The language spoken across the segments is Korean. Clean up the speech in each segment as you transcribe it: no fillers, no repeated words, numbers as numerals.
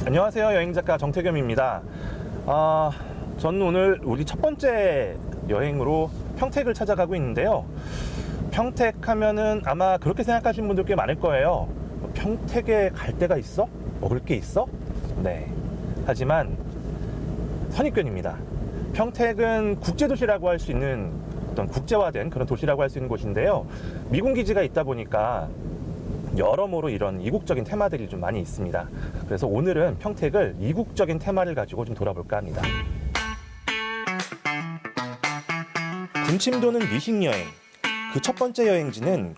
안녕하세요, 여행작가 정태겸입니다. 저는 오늘 우리 첫 번째 여행으로 평택을 찾아가고 있는데요. 평택 하면은 아마 그렇게 생각하시는 분들 꽤 많을 거예요. 평택에 갈 데가 있어? 먹을 게 있어? 네. 하지만 선입견입니다. 평택은 국제도시라고 할 수 있는 어떤 국제화된 그런 도시라고 할 수 있는 곳인데요. 미군기지가 있다 보니까 여러모로 이런 이국적인 테마들이 좀 많이 있습니다. 그래서 오늘은 평택을 이국적인 테마를 가지고 좀 돌아볼까 합니다. 군침 도는 미식여행. 그 첫 번째 여행지는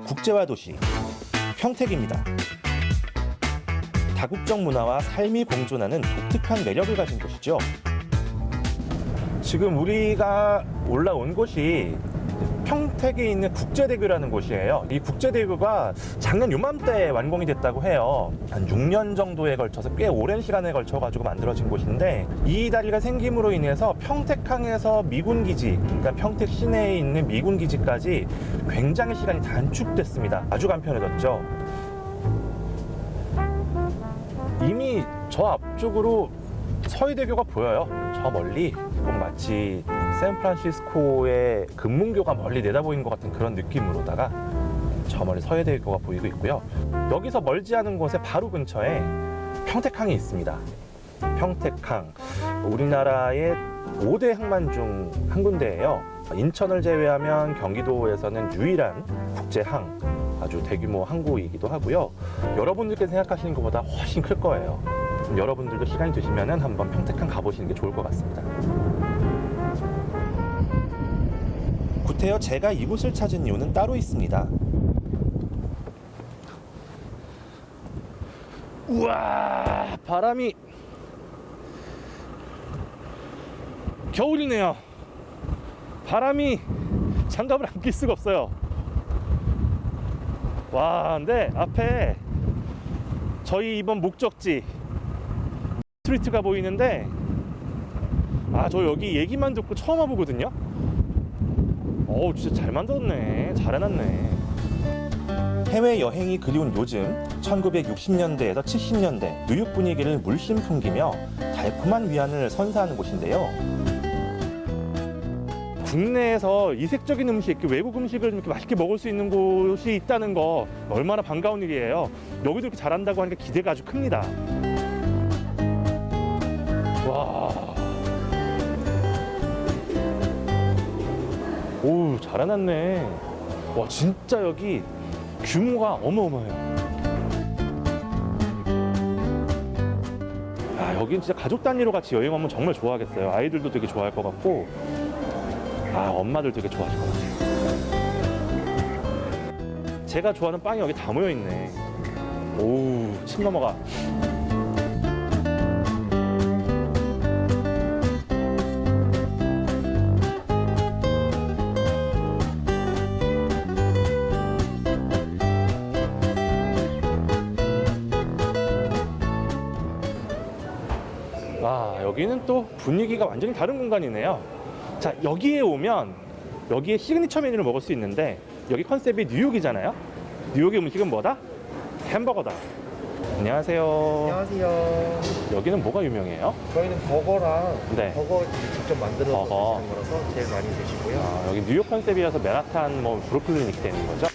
국제화 도시 평택입니다. 다국적 문화와 삶이 공존하는 독특한 매력을 가진 곳이죠. 지금 우리가 올라온 곳이 평택에 있는 국제대교라는 곳이에요. 이 국제대교가 작년 요맘때 완공이 됐다고 해요. 한 6년 정도에 걸쳐서 꽤 오랜 시간에 걸쳐가지고 만들어진 곳인데, 이 다리가 생김으로 인해서 평택항에서 미군기지, 그러니까 평택 시내에 있는 미군기지까지 굉장히 시간이 단축됐습니다. 아주 간편해졌죠. 이미 저 앞쪽으로 서해대교가 보여요. 저 멀리 마치 샌프란시스코의 금문교가 멀리 내다보이는 것 같은 그런 느낌으로다가 저 멀리 서해대교가 보이고 있고요. 여기서 멀지 않은 곳에 바로 근처에 평택항이 있습니다. 평택항, 우리나라의 5대 항만 중 한 군데예요. 인천을 제외하면 경기도에서는 유일한 국제항, 아주 대규모 항구이기도 하고요. 여러분들께서 생각하시는 것보다 훨씬 클 거예요. 여러분들도 시간이 되시면 한번 평택항 가보시는 게 좋을 것 같습니다. 구태여 제가 이곳을 찾은 이유는 따로 있습니다. 우와, 바람이 겨울이네요. 바람이 장갑을 안 낄 수가 없어요. 와, 근데 앞에 저희 이번 목적지 스트리트가 보이는데, 저 여기 얘기만 듣고 처음 와보거든요. 어우, 진짜 잘 만들었네. 잘 해놨네. 해외여행이 그리운 요즘 1960년대에서 70년대 뉴욕 분위기를 물씬 풍기며 달콤한 위안을 선사하는 곳인데요. 국내에서 이색적인 음식, 외국 음식을 이렇게 맛있게 먹을 수 있는 곳이 있다는 거 얼마나 반가운 일이에요. 여기도 이렇게 잘한다고 하니까 기대가 아주 큽니다. 와, 오, 잘 해놨네. 와, 진짜 여기 규모가 어마어마해요. 여긴 진짜 가족 단위로 같이 여행 오면 정말 좋아하겠어요. 아이들도 되게 좋아할 것 같고, 엄마들 되게 좋아하실 것 같아요. 제가 좋아하는 빵이 여기 다 모여있네. 오우, 침 넘어가. 여기는 또 분위기가 완전히 다른 공간이네요. 자, 여기에 오면 여기에 시그니처 메뉴를 먹을 수 있는데, 여기 컨셉이 뉴욕이잖아요. 뉴욕의 음식은 뭐다? 햄버거다. 안녕하세요. 안녕하세요. 여기는 뭐가 유명해요? 저희는 버거랑 네. 버거 직접 만들어서 버거. 드시는 거라서 제일 많이 드시고요. 여기 뉴욕 컨셉이라서 맨하탄, 브루클린 이렇게 되는 거죠?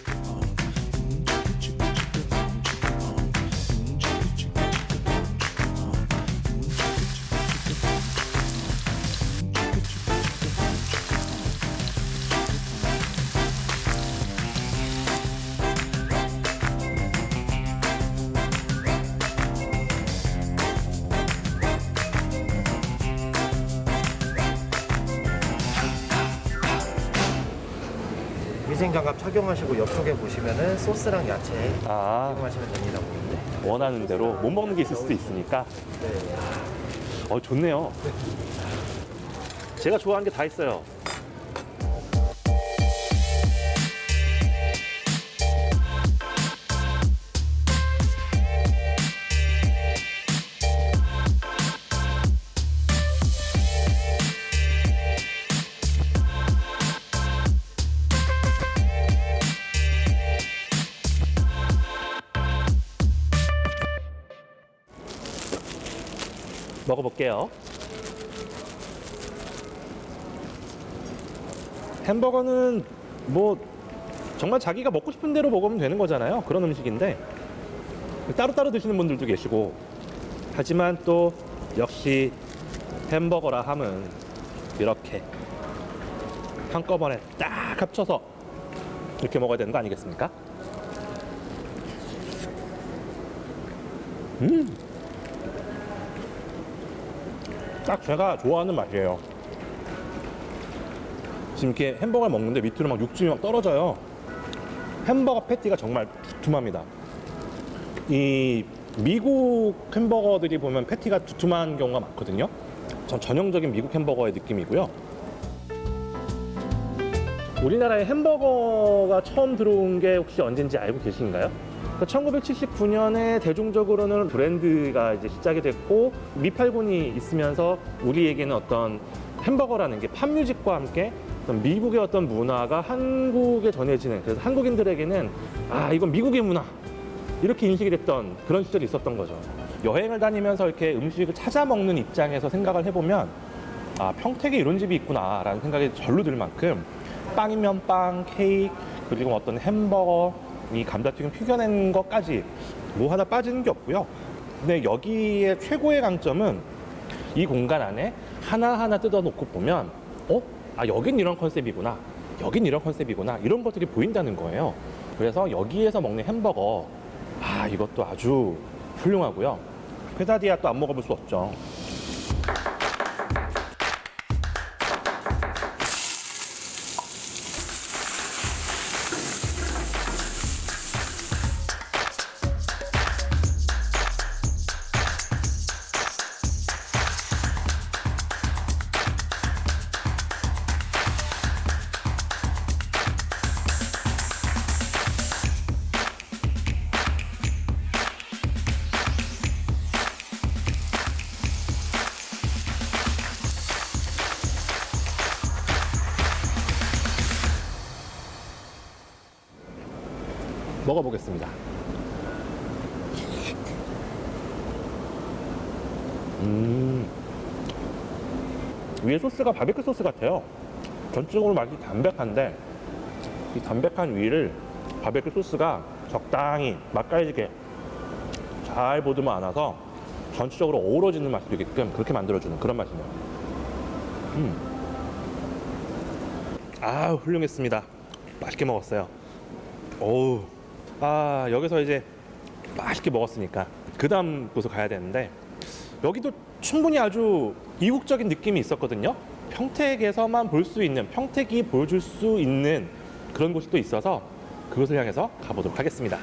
위생장갑 착용하시고 옆쪽에 보시면은 소스랑 야채 착용하시면 됩니다. 보이는데. 원하는 대로 못 먹는 게 있을 수도 있으니까. 네. 좋네요. 제가 좋아하는 게 다 있어요. 먹어볼게요. 햄버거는 뭐 정말 자기가 먹고 싶은 대로 먹으면 되는 거잖아요. 그런 음식인데 따로따로 드시는 분들도 계시고, 하지만 또 역시 햄버거라 함은 이렇게 한꺼번에 딱 합쳐서 이렇게 먹어야 되는 거 아니겠습니까? 딱 제가 좋아하는 맛이에요. 지금 이렇게 햄버거를 먹는데 밑으로 막 육즙이 막 떨어져요. 햄버거 패티가 정말 두툼합니다. 이 미국 햄버거들이 보면 패티가 두툼한 경우가 많거든요. 전 전형적인 미국 햄버거의 느낌이고요. 우리나라에 햄버거가 처음 들어온 게 혹시 언젠지 알고 계신가요? 1979년에 대중적으로는 브랜드가 이제 시작이 됐고, 미팔군이 있으면서 우리에게는 어떤 햄버거라는 게 팝뮤직과 함께 어떤 미국의 어떤 문화가 한국에 전해지는, 그래서 한국인들에게는 아, 이건 미국의 문화, 이렇게 인식이 됐던 그런 시절이 있었던 거죠. 여행을 다니면서 이렇게 음식을 찾아 먹는 입장에서 생각을 해보면 아, 평택에 이런 집이 있구나 라는 생각이 절로 들 만큼 빵이면 빵, 케이크, 그리고 어떤 햄버거, 이 감자튀김 튀겨낸 것까지 뭐 하나 빠지는 게 없고요. 근데 여기에 최고의 강점은 이 공간 안에 하나하나 뜯어놓고 보면 아, 여긴 이런 컨셉이구나, 여긴 이런 컨셉이구나, 이런 것들이 보인다는 거예요. 그래서 여기에서 먹는 햄버거, 아, 이것도 아주 훌륭하고요. 페사디아 또 안 먹어볼 수 없죠. 먹어보겠습니다. 위에 소스가 바베큐 소스 같아요. 전적으로 맛이 담백한데 이 담백한 위를 바베큐 소스가 적당히 맛깔지게 잘 보듬어 안아서 전체적으로 어우러지는 맛이 되게끔 그렇게 만들어주는 그런 맛이네요. 아, 훌륭했습니다. 맛있게 먹었어요. 어우, 아, 여기서 이제 맛있게 먹었으니까 그 다음 곳으로 가야 되는데, 여기도 충분히 아주 이국적인 느낌이 있었거든요. 평택에서만 볼 수 있는, 평택이 보여줄 수 있는 그런 곳이 또 있어서 그곳을 향해서 가보도록 하겠습니다.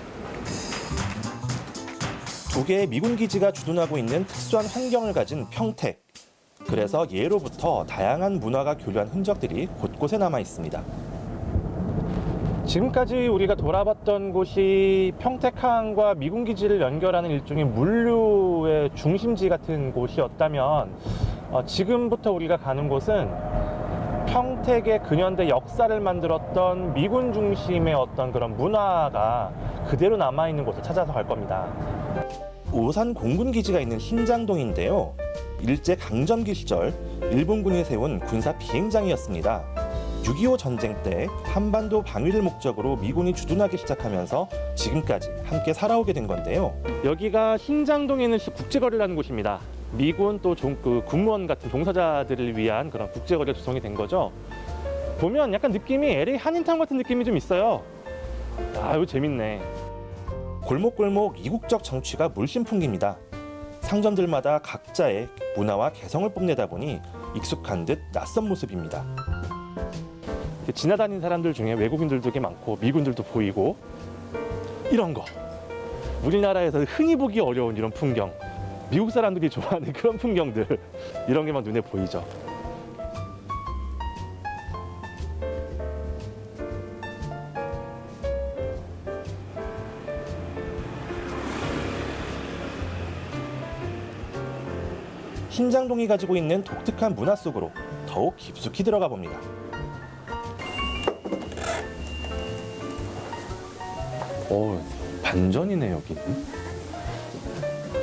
두 개의 미군 기지가 주둔하고 있는 특수한 환경을 가진 평택. 그래서 예로부터 다양한 문화가 교류한 흔적들이 곳곳에 남아 있습니다. 지금까지 우리가 돌아봤던 곳이 평택항과 미군기지를 연결하는 일종의 물류의 중심지 같은 곳이었다면, 지금부터 우리가 가는 곳은 평택의 근현대 역사를 만들었던 미군 중심의 어떤 그런 문화가 그대로 남아있는 곳을 찾아서 갈 겁니다. 오산 공군기지가 있는 신장동인데요. 일제 강점기 시절 일본군이 세운 군사 비행장이었습니다. 6.25 전쟁 때 한반도 방위를 목적으로 미군이 주둔하기 시작하면서 지금까지 함께 살아오게 된 건데요. 여기가 신장동에 있는 국제거리를 하는 곳입니다. 미군 또 군무원 같은 종사자들을 위한 그런 국제거리가 조성이 된 거죠. 보면 약간 느낌이 LA 한인타운 같은 느낌이 좀 있어요. 아, 이거 재밌네. 골목골목 이국적 정취가 물씬 풍깁니다. 상점들마다 각자의 문화와 개성을 뽐내다 보니 익숙한 듯 낯선 모습입니다. 지나다니는 사람들 중에 외국인들도 꽤 많고 미군들도 보이고, 이런 거 우리나라에서 흔히 보기 어려운 이런 풍경, 미국 사람들이 좋아하는 그런 풍경들, 이런 게 막 눈에 보이죠. 신장동이 가지고 있는 독특한 문화 속으로 더욱 깊숙이 들어가 봅니다. 오, 반전이네 여기는.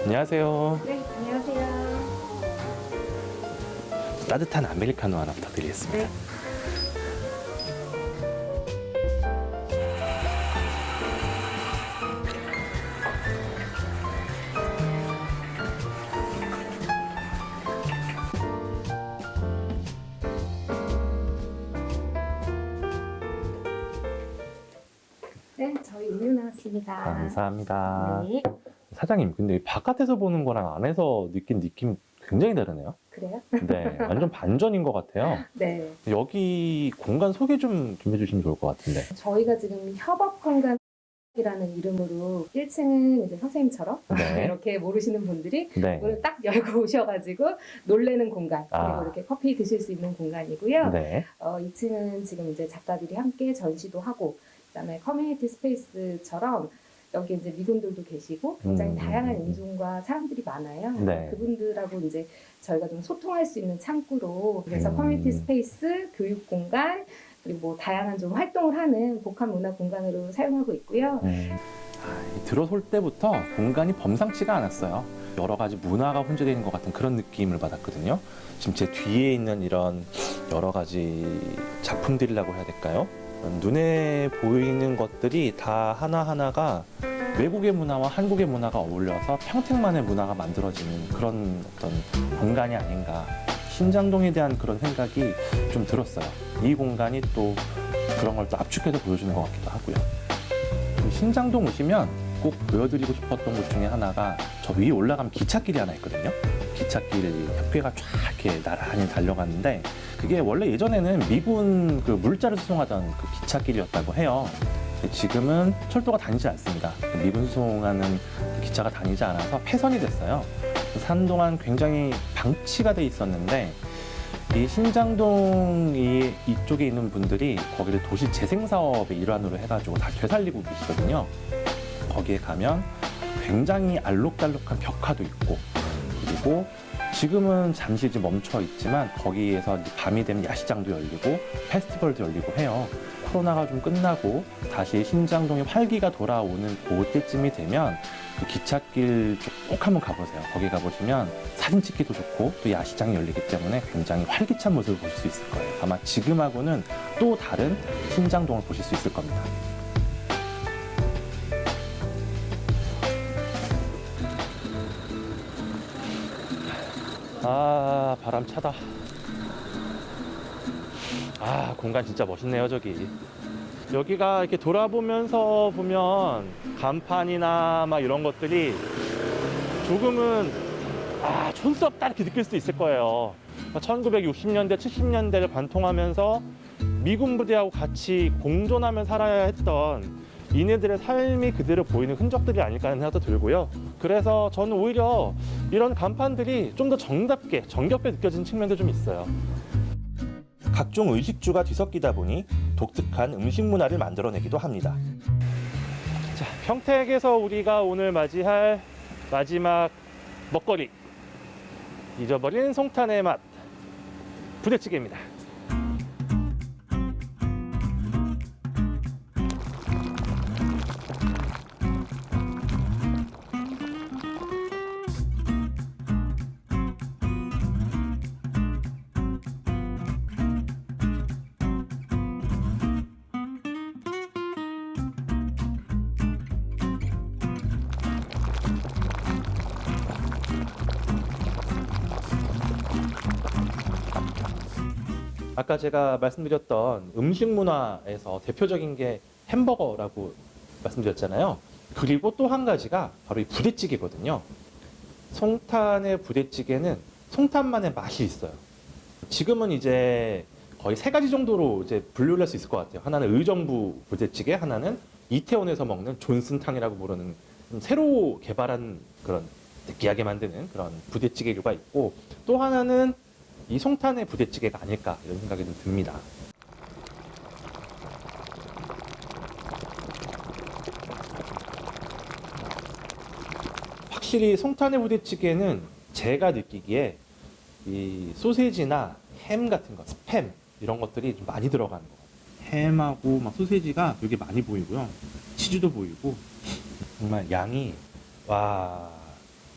안녕하세요. 네, 안녕하세요. 따뜻한 아메리카노 하나 부탁드리겠습니다. 네. 네, 저희 음료 나왔습니다. 감사합니다. 네, 사장님, 근데 바깥에서 보는 거랑 안에서 느낀 느낌 굉장히 다르네요. 그래요? 네, 완전 반전인 것 같아요. 네, 여기 공간 소개 좀 해주시면 좋을 것 같은데. 저희가 지금 협업공간이라는 이름으로 1층은 이제 선생님처럼 네. 이렇게 모르시는 분들이 네. 문을 딱 열고 오셔가지고 놀래는 공간, 그리고 아. 이렇게 커피 드실 수 있는 공간이고요. 네. 2층은 지금 이제 작가들이 함께 전시도 하고, 그다음에 커뮤니티 스페이스처럼 여기 이제 미군들도 계시고 굉장히 다양한 인종과 사람들이 많아요. 네. 그분들하고 이제 저희가 좀 소통할 수 있는 창구로, 그래서 음. 커뮤니티 스페이스, 교육 공간, 그리고 뭐 다양한 좀 활동을 하는 복합 문화 공간으로 사용하고 있고요. 들어설 때부터 공간이 범상치가 않았어요. 여러 가지 문화가 혼재되어 있는 것 같은 그런 느낌을 받았거든요. 지금 제 뒤에 있는 이런 여러 가지 작품들이라고 해야 될까요? 눈에 보이는 것들이 다 하나하나가 외국의 문화와 한국의 문화가 어울려서 평택만의 문화가 만들어지는 그런 어떤 공간이 아닌가. 신장동에 대한 그런 생각이 좀 들었어요. 이 공간이 또 그런 걸 또 압축해서 보여주는 것 같기도 하고요. 신장동 오시면 꼭 보여드리고 싶었던 곳 중에 하나가 저 위에 올라가면 기찻길이 하나 있거든요. 기찻길 협회가 쫙 이렇게 나란히 달려갔는데 그게 원래 예전에는 미군 그 물자를 수송하던 그 기찻길이었다고 해요. 근데 지금은 철도가 다니지 않습니다. 미군 수송하는 기차가 다니지 않아서 폐선이 됐어요. 한동안 굉장히 방치가 돼 있었는데 이 신장동 이쪽에 있는 분들이 거기를 도시 재생 사업의 일환으로 해가지고 다 되살리고 계시거든요. 거기에 가면 굉장히 알록달록한 벽화도 있고, 그리고 지금은 잠시 이제 멈춰 있지만 거기에서 이제 밤이 되면 야시장도 열리고 페스티벌도 열리고 해요. 코로나가 좀 끝나고 다시 신장동에 활기가 돌아오는 그때쯤이 되면 그 기찻길 쪽 꼭 한번 가보세요. 거기 가보시면 사진 찍기도 좋고 또 야시장이 열리기 때문에 굉장히 활기찬 모습을 보실 수 있을 거예요. 아마 지금하고는 또 다른 신장동을 보실 수 있을 겁니다. 아, 바람 차다. 아, 공간 진짜 멋있네요, 저기. 여기가 이렇게 돌아보면서 보면 간판이나 막 이런 것들이 조금은 촌스럽다 이렇게 느낄 수도 있을 거예요. 1960년대, 70년대를 관통하면서 미군 부대하고 같이 공존하며 살아야 했던 이네들의 삶이 그대로 보이는 흔적들이 아닐까 하는 생각도 들고요. 그래서 저는 오히려 이런 간판들이 좀 더 정겹게 느껴지는 측면도 좀 있어요. 각종 의식주가 뒤섞이다 보니 독특한 음식 문화를 만들어내기도 합니다. 자, 평택에서 우리가 오늘 맞이할 마지막 먹거리, 잊어버린 송탄의 맛 부대찌개입니다. 아까 제가 말씀드렸던 음식 문화에서 대표적인 게 햄버거라고 말씀드렸잖아요. 그리고 또 한 가지가 바로 이 부대찌개거든요. 송탄의 부대찌개는 송탄만의 맛이 있어요. 지금은 이제 거의 세 가지 정도로 이제 분류를 할 수 있을 것 같아요. 하나는 의정부 부대찌개, 하나는 이태원에서 먹는 존슨탕이라고 부르는 새로 개발한 그런 느끼하게 만드는 그런 부대찌개류가 있고, 또 하나는 이 송탄의 부대찌개가 아닐까 이런 생각이 좀 듭니다. 확실히 송탄의 부대찌개는 제가 느끼기에 이 소세지나 햄 같은 거, 스팸 이런 것들이 좀 많이 들어가는 것 같아요. 햄하고 막 소세지가 되게 많이 보이고요. 치즈도 보이고 정말 양이 와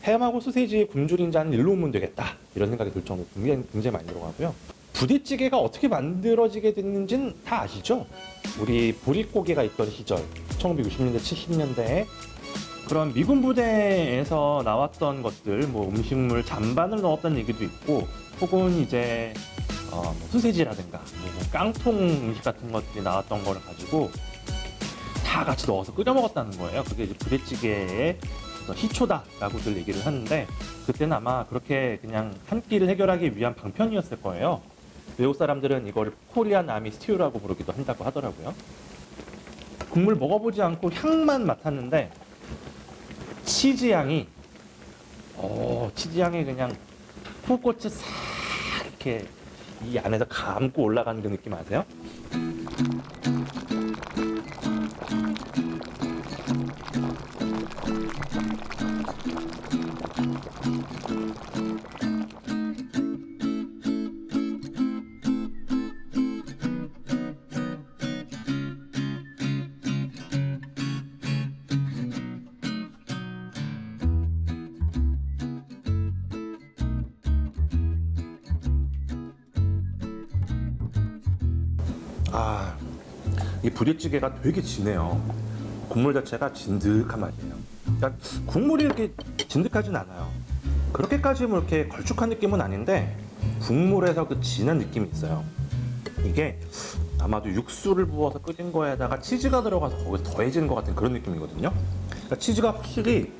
햄하고 소세지 굶주린 잔 일로 오면 되겠다 이런 생각이 들 정도로 굉장히 많이 들어가고요. 부대찌개가 어떻게 만들어지게 됐는지는 다 아시죠? 우리 보릿고개가 있던 시절 1960년대 70년대에 그런 미군 부대에서 나왔던 것들, 뭐 음식물 잔반을 넣었던 얘기도 있고, 혹은 이제 뭐 소세지라든가 뭐 깡통 음식 같은 것들이 나왔던 거를 가지고 다 같이 넣어서 끓여 먹었다는 거예요. 그게 이제 부대찌개의 어떤 희초다라고들 얘기를 하는데, 그때는 아마 그렇게 그냥 한 끼를 해결하기 위한 방편이었을 거예요. 외국 사람들은 이거를 코리안 아미 스튜라고 부르기도 한다고 하더라고요. 국물 먹어보지 않고 향만 맡았는데 치즈향이 그냥 풋꽃이 싹 이렇게 이 안에서 감고 올라가는 그 느낌 아세요? 이 부대찌개가 되게 진해요. 국물 자체가 진득한 맛이에요. 그러니까 국물이 이렇게 진득하진 않아요. 그렇게까지 뭐 이렇게 걸쭉한 느낌은 아닌데 국물에서 그 진한 느낌이 있어요. 이게 아마도 육수를 부어서 끓인 거에다가 치즈가 들어가서 거기서 더해지는 것 같은 그런 느낌이거든요. 그러니까 치즈가 확실히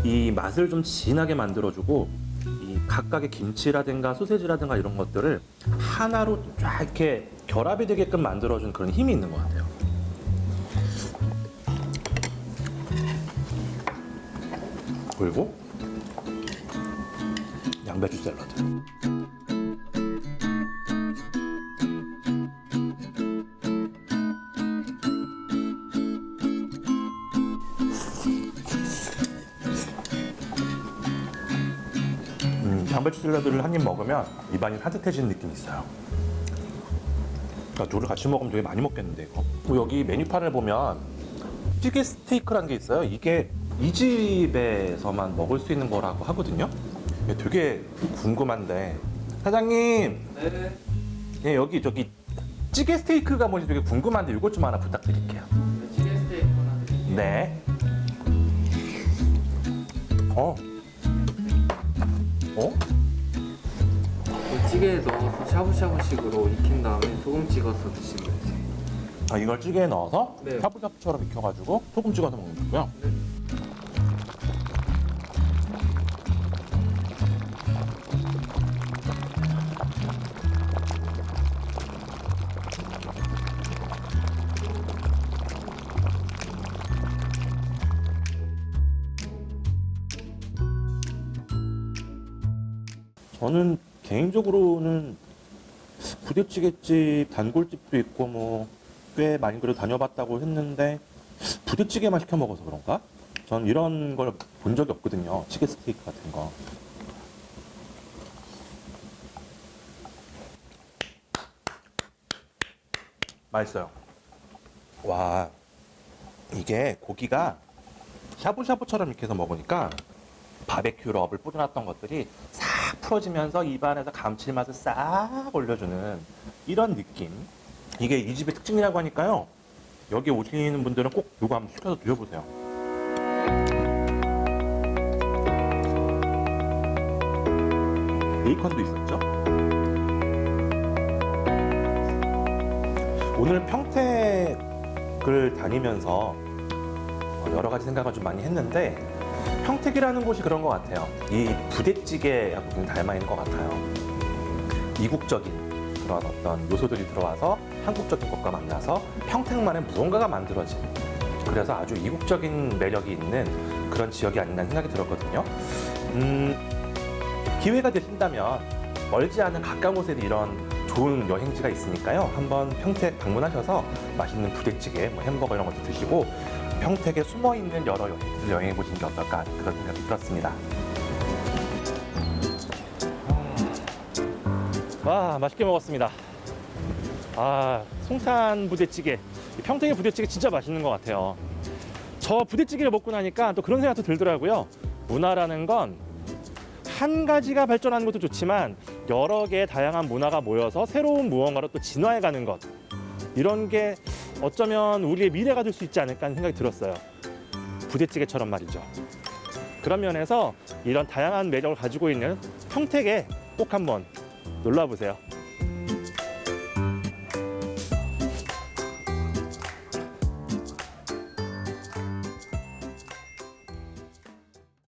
이 맛을 좀 진하게 만들어주고, 이 각각의 김치라든가 소세지라든가 이런 것들을 하나로 쫙 이렇게 결합이 되게끔 만들어준 그런 힘이 있는 것 같아요. 그리고 양배추 샐러드. 양배추 샐러드를 한 입 먹으면 입안이 산뜻해지는 느낌이 있어요. 그러니까 둘을 같이 먹으면 되게 많이 먹겠는데 이거. 여기 메뉴판을 보면 찌개 스테이크라는 게 있어요. 이게 이 집에서만 먹을 수 있는 거라고 하거든요. 되게 궁금한데 사장님, 네. 예, 여기 저기 찌개 스테이크가 뭔지 되게 궁금한데 이것 좀 하나 부탁드릴게요. 찌개 스테이크 하나 드릴게요. 네. 찌개에 넣어서 샤브샤브식으로 익힌 다음에 소금 찍어서 드시면 되세요. 이걸 찌개에 넣어서 네. 샤브샤브처럼 익혀가지고 소금 찍어서 먹는 거고요. 네. 저는 개인적으로는 부대찌개집, 단골집도 있고 뭐 꽤 많이 그래도 다녀봤다고 했는데 부대찌개만 시켜 먹어서 그런가? 전 이런 걸 본 적이 없거든요. 찌개 스테이크 같은 거. 맛있어요. 와, 이게 고기가 샤브샤브처럼 이렇게 해서 먹으니까 바베큐 럽을 뿌려놨던 것들이 싹 풀어지면서 입안에서 감칠맛을 싹 올려주는 이런 느낌. 이게 이 집의 특징이라고 하니까요. 여기 오시는 분들은 꼭 이거 한번 시켜서 드셔보세요. 베이컨도 있었죠. 오늘 평택을 다니면서 여러 가지 생각을 좀 많이 했는데, 평택이라는 곳이 그런 것 같아요. 이 부대찌개하고 좀 닮아 있는 것 같아요. 이국적인 그런 어떤 요소들이 들어와서 한국적인 것과 만나서 평택만의 무언가가 만들어진, 그래서 아주 이국적인 매력이 있는 그런 지역이 아닌가 생각이 들었거든요. 기회가 되신다면 멀지 않은 가까운 곳에 이런 좋은 여행지가 있으니까요. 한번 평택 방문하셔서 맛있는 부대찌개, 뭐 햄버거 이런 것도 드시고 평택에 숨어있는 여러 여행지를 여행해 보시는 게 어떨까 그런 생각이 들었습니다. 와, 맛있게 먹었습니다. 송탄 부대찌개, 평택의 부대찌개 진짜 맛있는 것 같아요. 저 부대찌개를 먹고 나니까 또 그런 생각도 들더라고요. 문화라는 건 한 가지가 발전하는 것도 좋지만 여러 개의 다양한 문화가 모여서 새로운 무언가로 또 진화해가는 것, 이런 게 어쩌면 우리의 미래가 될 수 있지 않을까 하는 생각이 들었어요. 부대찌개처럼 말이죠. 그런 면에서 이런 다양한 매력을 가지고 있는 평택에 꼭 한번 놀러 보세요.